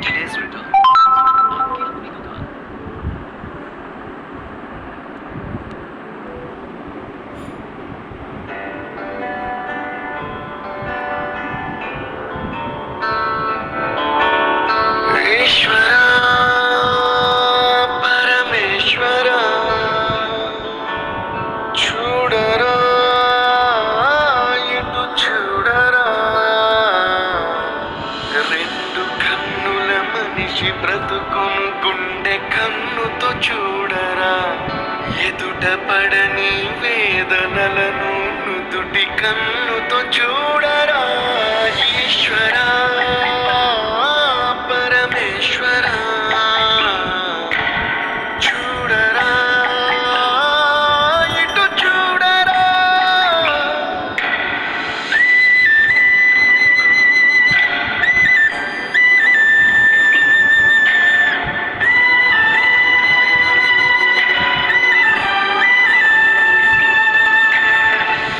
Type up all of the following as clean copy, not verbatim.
30 days return. आपकी अपनी दुकान. ఈశ్వరా పరమేశ్వరా చూడరా ఇటు చూడరా రెండు కన్నుల మనిషి బ్రతుకును గుండె కన్నుతో చూడరా ఎదుట పడని వేదనలను నుదుటి కన్నుతో చూడరా ఈశ్వరా పరమేశ్వరా చూడరా ఇటు చూడరా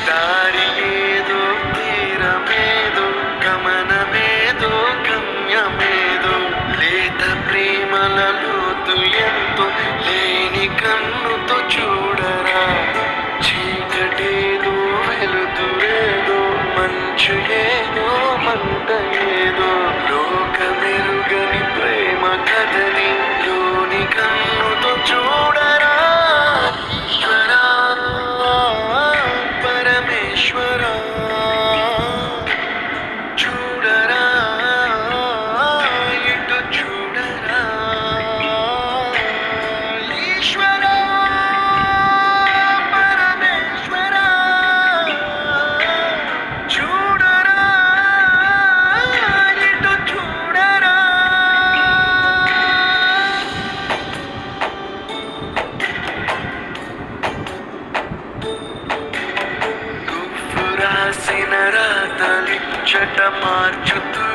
దారి ఏదో తీరమేదో గమనమేదో గమ్యమేదో లేత ప్రేమల లోతు ఎంతో లేని కన్నుతో చూడరా చీకటేదో వెలుతురేదో మంచు ఏదో మంట ఏదో లోకమెరుగని ప్రేమ కథని లోని కన్నుతో చూడరా ఈశ్వరా పరమేశ్వరా చూడరా ఇటు చూడరా ఈశ్వరా పరమేశ్వరా చూడరా ఇటు చూడరా నువ్వు రాసిన రాతలిచ్చట మార్చుతూ